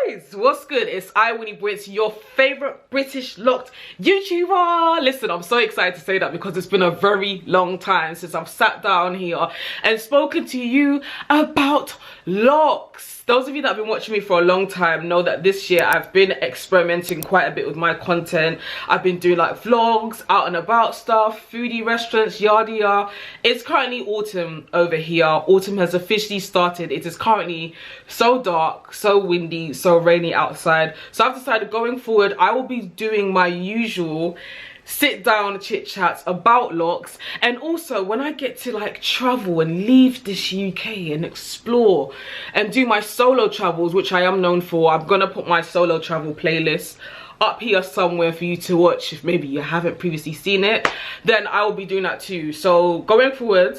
Guys, what's good? It's Wini, your favorite British locked YouTuber. Listen, I'm so excited to say that because it's been a very long time since I've sat down here and spoken to you about locks. Those of you that have been watching me for a long time know that this year I've been experimenting quite a bit with my content. I've been doing like vlogs, out and about stuff, foodie restaurants, yada yada. It's currently autumn over here. Autumn has officially started. It is currently so dark, so windy, so rainy outside. So I've decided going forward I will be doing my usual sit down chit chats about locks, and also when I get to like travel and leave this UK and explore and do my solo travels, which I am known for. I'm gonna put my solo travel playlist up here somewhere for you to watch if maybe you haven't previously seen it. Then I will be doing that too. So going forward,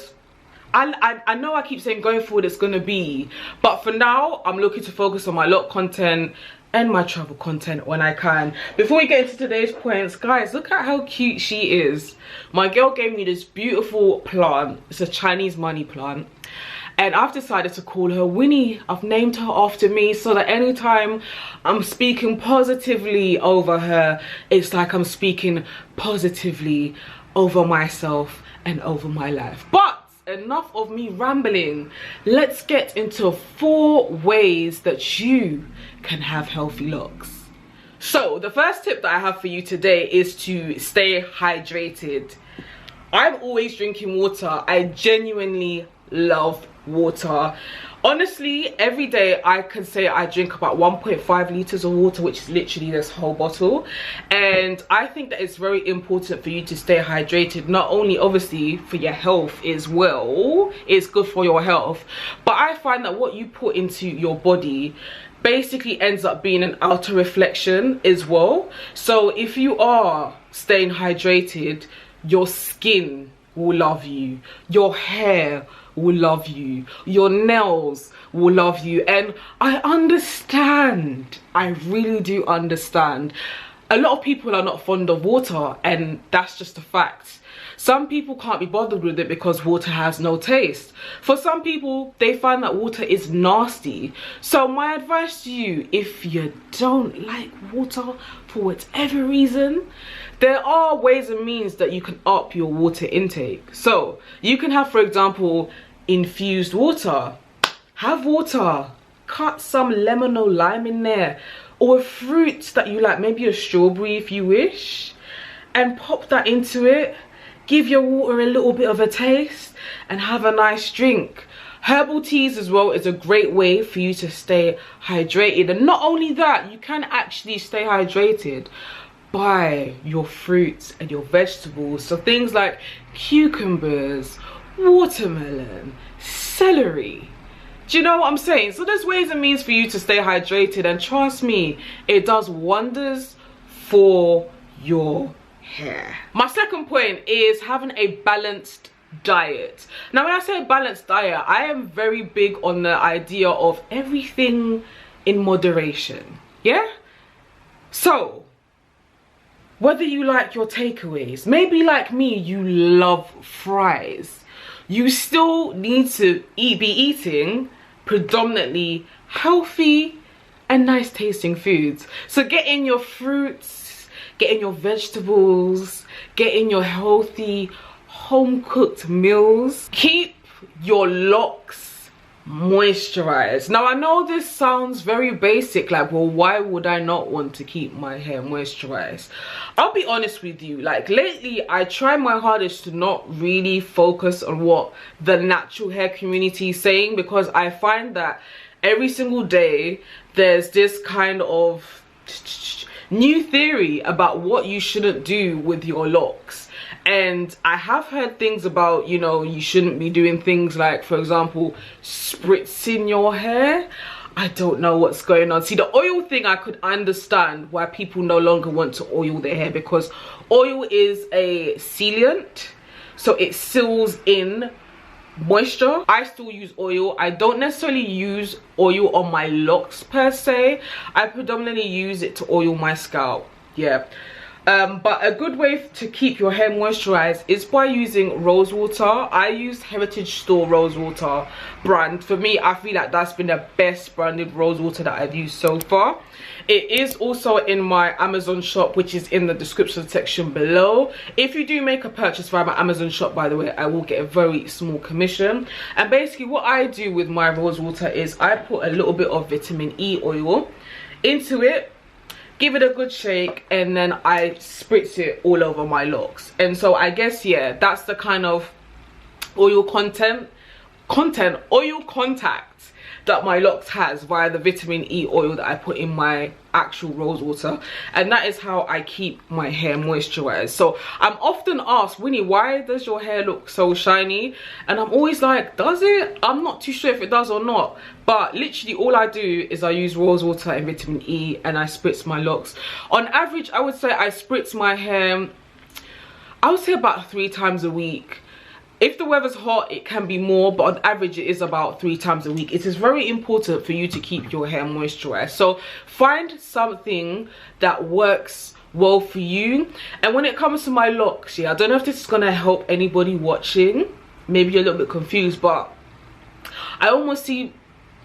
I know I keep saying going forward it's gonna be, but for now I'm looking to focus on my lock content and my travel content when I can. Before we get into today's points, guys, look at how cute she is. My girl gave me this beautiful plant. It's a Chinese money plant, and I've decided to call her Wini. I've named her after me so that anytime I'm speaking positively over her, it's like I'm speaking positively over myself and over my life. But enough of me rambling. Let's get into 4 ways that you can have healthy locks. So the first tip that I have for you today is to stay hydrated. I'm always drinking water. I genuinely love water. Honestly, every day I can say I drink about 1.5 liters of water, which is literally this whole bottle. And I think that it's very important for you to stay hydrated, not only obviously for your health as well, it's good for your health, but I find that what you put into your body basically ends up being an outer reflection as well. So if you are staying hydrated, your skin will love you, your hair will love you, your nails will love you. And I understand, I really do understand, a lot of people are not fond of water, and that's just a fact. Some people can't be bothered with it because water has no taste. For some people, they find that water is nasty. So my advice to you, if you don't like water for whatever reason, there are ways and means that you can up your water intake. So you can have, for example, infused water. Have water, cut some lemon or lime in there, or fruits that you like, maybe a strawberry if you wish, and pop that into it. Give your water a little bit of a taste and have a nice drink. Herbal teas as well is a great way for you to stay hydrated. And not only that, you can actually stay hydrated by your fruits and your vegetables. So things like cucumbers, watermelon, celery. Do you know what I'm saying? So there's ways and means for you to stay hydrated, and trust me, it does wonders for your hair. My second point is having a balanced diet. Now when I say balanced diet, I am very big on the idea of everything in moderation. Yeah? So whether you like your takeaways, maybe like me you love fries, you still need to be eating predominantly healthy and nice tasting foods. So get in your fruits, get in your vegetables, get in your healthy home cooked meals. Keep your locks moisturized. Now I know this sounds very basic, like, well, why would I not want to keep my hair moisturized? I'll be honest with you, like lately I try my hardest to not really focus on what the natural hair community is saying, because I find that every single day there's this kind of new theory about what you shouldn't do with your locks. And I have heard things about, you know, you shouldn't be doing things like, for example, spritzing your hair. I don't know what's going on. See, the oil thing, I could understand why people no longer want to oil their hair, because oil is a sealant, so it seals in moisture. I still use oil. I don't necessarily use oil on my locks per se. I predominantly use it to oil my scalp. Yeah. But a good way to keep your hair moisturized is by using rose water. I use Heritage Store rose water brand. For me, I feel like that's been the best branded rose water that I've used so far. It is also in my Amazon shop, which is in the description section below. If you do make a purchase via my Amazon shop, by the way, I will get a very small commission. And basically what I do with my rose water is I put a little bit of vitamin E oil into it, give it a good shake, and then I spritz it all over my locks. And so I guess, yeah, that's the kind of oil contact that my locks has via the vitamin E oil that I put in my actual rose water. And that is how I keep my hair moisturized. So I'm often asked, Winnie, why does your hair look so shiny? And I'm always like, does it? I'm not too sure if it does or not. But literally all I do is I use rose water and vitamin E, and I spritz my locks. On average, I would say I spritz my hair, I would say about 3 times a week. If the weather's hot, it can be more, but on average it is about 3 times a week. It is very important for you to keep your hair moisturized. So find something that works well for you. And when it comes to my locks, yeah, I don't know if this is gonna help anybody watching. Maybe you're a little bit confused, but I almost see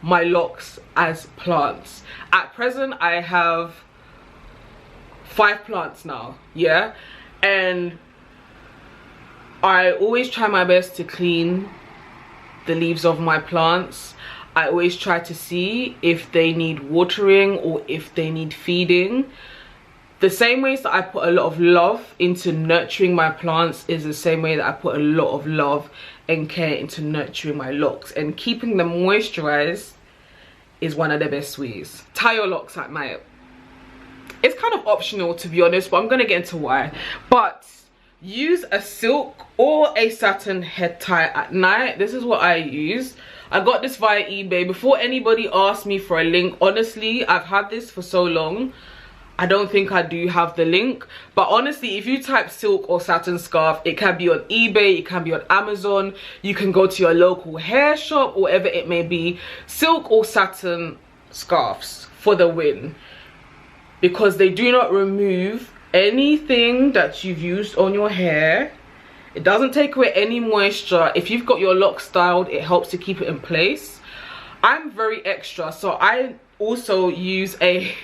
my locks as plants. At present, I have 5 plants now, yeah? And I always try my best to clean the leaves of my plants. I always try to see if they need watering or if they need feeding. The same ways that I put a lot of love into nurturing my plants is the same way that I put a lot of love and care into nurturing my locks. And keeping them moisturized is one of the best ways. Tie your locks at night. It's kind of optional, to be honest, but I'm going to get into why. But use a silk or a satin head tie at night. This is what I use. I got this via eBay. Before anybody asked me for a link, honestly, I've had this for so long, I don't think I do have the link. But honestly, if you type silk or satin scarf, it can be on eBay, it can be on Amazon, you can go to your local hair shop, whatever it may be. Silk or satin scarves for the win, because they do not remove anything that you've used on your hair. It doesn't take away any moisture. If you've got your locks styled, it helps to keep it in place. I'm very extra, so I also use a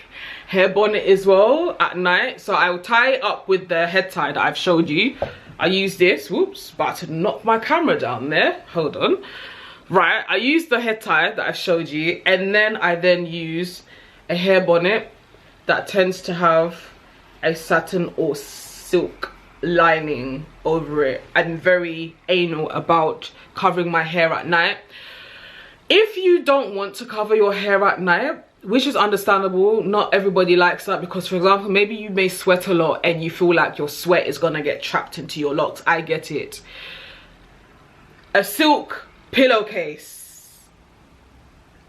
hair bonnet as well at night. So I will tie it up with the head tie that I've showed you. I use this, whoops, about to knock my camera down there, hold on. Right, I use the head tie that I've showed you, and then I use a hair bonnet that tends to have a satin or silk lining over it. I'm very anal about covering my hair at night. If you don't want to cover your hair at night, which is understandable, not everybody likes that, because for example, maybe you may sweat a lot and you feel like your sweat is gonna get trapped into your locks. I get it. A silk pillowcase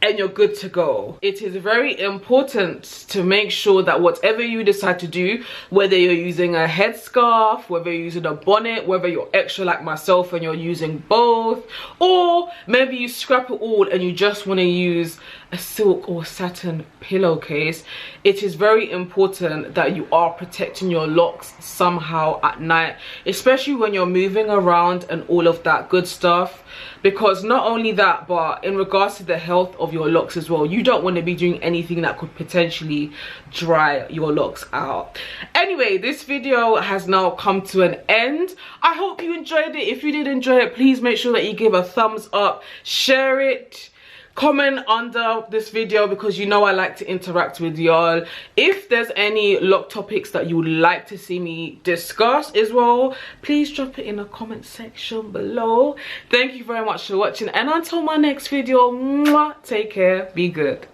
and you're good to go. It is very important to make sure that whatever you decide to do, whether you're using a headscarf, whether you're using a bonnet, whether you're extra like myself and you're using both, or maybe you scrap it all and you just want to use a silk or satin pillowcase, it is very important that you are protecting your locks somehow at night, especially when you're moving around and all of that good stuff. Because not only that, but in regards to the health of your locks as well, you don't want to be doing anything that could potentially dry your locks out. Anyway, this video has now come to an end. I hope you enjoyed it. If you did enjoy it, please make sure that you give a thumbs up, share it, comment under this video, because you know I like to interact with y'all. If there's any lock topics that you would like to see me discuss as well, please drop it in the comment section below. Thank you very much for watching, and until my next video, mwah, take care, be good.